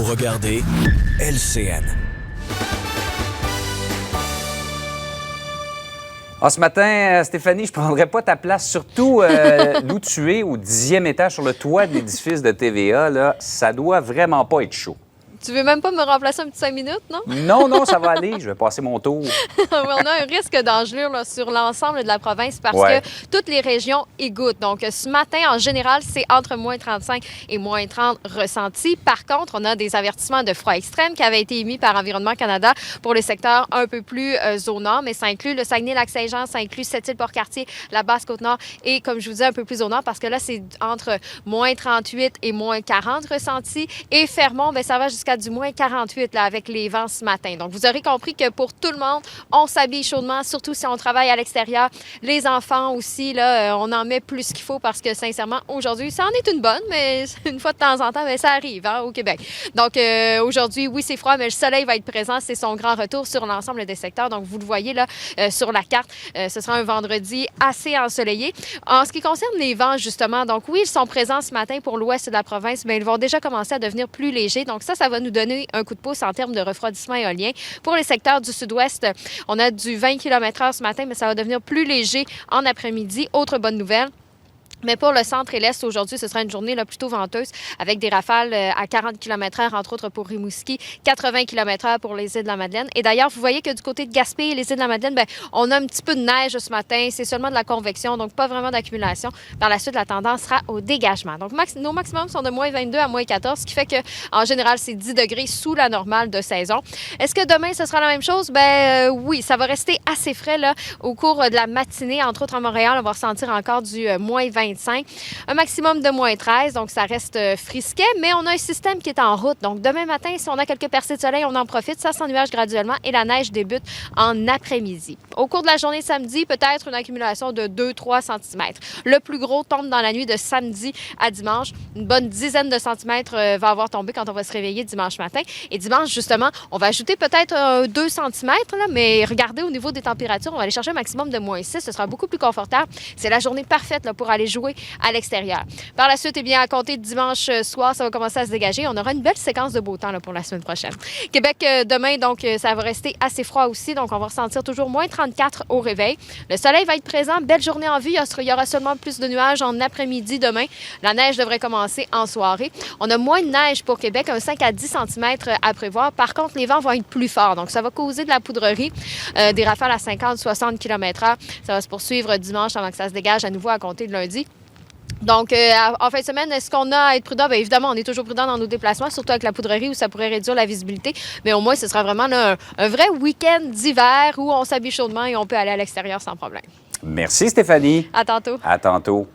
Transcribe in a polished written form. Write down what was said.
Vous regardez LCN. Ce matin, Stéphanie, je ne prendrais pas ta place, surtout d'où tu es, au 10e étage sur le toit de l'édifice de TVA. Là, ça doit vraiment pas être chaud. Tu veux même pas me remplacer un petit 5 minutes, non? Non, ça va aller. Je vais passer mon tour. On a un risque d'engelure là, sur l'ensemble de la province parce que toutes les régions égouttent. Donc, ce matin, en général, c'est entre moins 35 et moins 30 ressentis. Par contre, on a des avertissements de froid extrême qui avaient été émis par Environnement Canada pour les secteurs un peu plus au nord, mais ça inclut le Saguenay-Lac-Saint-Jean, ça inclut Sept-Îles-Port-Cartier, la Basse-Côte-Nord et, comme je vous disais, un peu plus au nord parce que là, c'est entre moins 38 et moins 40 ressentis. Et Fermont, bien, ça va jusqu'à du moins 48 là, avec les vents ce matin. Donc, vous aurez compris que pour tout le monde, on s'habille chaudement, surtout si on travaille à l'extérieur. Les enfants aussi, là, on en met plus qu'il faut parce que, sincèrement, aujourd'hui, ça en est une bonne, mais une fois de temps en temps, bien, ça arrive au Québec. Donc, aujourd'hui, oui, c'est froid, mais le soleil va être présent. C'est son grand retour sur l'ensemble des secteurs. Donc, vous le voyez là sur la carte. Ce sera un vendredi assez ensoleillé. En ce qui concerne les vents, justement, donc oui, ils sont présents ce matin pour l'ouest de la province, mais ils vont déjà commencer à devenir plus légers. Donc, ça va nous donner un coup de pouce en termes de refroidissement éolien. Pour les secteurs du sud-ouest, on a du 20 km/h ce matin, mais ça va devenir plus léger en après-midi. Autre bonne nouvelle. Mais pour le centre et l'est, aujourd'hui, ce sera une journée là, plutôt venteuse avec des rafales à 40 km/h, entre autres pour Rimouski, 80 km/h pour les îles de la Madeleine. Et d'ailleurs, vous voyez que du côté de Gaspé et les îles de la Madeleine, bien, on a un petit peu de neige ce matin. C'est seulement de la convection, donc pas vraiment d'accumulation. Par la suite, la tendance sera au dégagement. Donc, nos maximums sont de moins 22 à moins 14, ce qui fait qu'en général, c'est 10 degrés sous la normale de saison. Est-ce que demain, ce sera la même chose? Oui, ça va rester assez frais là, au cours de la matinée. Entre autres, à Montréal, on va ressentir encore du moins 20. Un maximum de moins 13, donc ça reste frisquet, mais on a un système qui est en route. Donc demain matin, si on a quelques percées de soleil, on en profite, ça s'ennuage graduellement et la neige débute en après-midi. Au cours de la journée samedi, peut-être une accumulation de 2-3 cm. Le plus gros tombe dans la nuit de samedi à dimanche. Une bonne dizaine de centimètres va avoir tombé quand on va se réveiller dimanche matin. Et dimanche, justement, on va ajouter peut-être 2 cm, là, mais regardez au niveau des températures, on va aller chercher un maximum de moins 6. Ce sera beaucoup plus confortable. C'est la journée parfaite là, pour aller jouer à l'extérieur. Par la suite, eh bien, à compter de dimanche soir, ça va commencer à se dégager. On aura une belle séquence de beau temps là, pour la semaine prochaine. Québec, demain, donc, ça va rester assez froid aussi. Donc, on va ressentir toujours moins 34 au réveil. Le soleil va être présent. Belle journée en vue. Il y aura seulement plus de nuages en après-midi demain. La neige devrait commencer en soirée. On a moins de neige pour Québec, un 5 à 10 cm à prévoir. Par contre, les vents vont être plus forts. Donc, ça va causer de la poudrerie, des rafales à 50-60 km/h. Ça va se poursuivre dimanche avant que ça se dégage à nouveau à compter de lundi. Donc, en fin de semaine, est-ce qu'on a à être prudent? Bien, évidemment, on est toujours prudent dans nos déplacements, surtout avec la poudrerie où ça pourrait réduire la visibilité. Mais au moins, ce sera vraiment là, un vrai week-end d'hiver où on s'habille chaudement et on peut aller à l'extérieur sans problème. Merci, Stéphanie. À tantôt. À tantôt.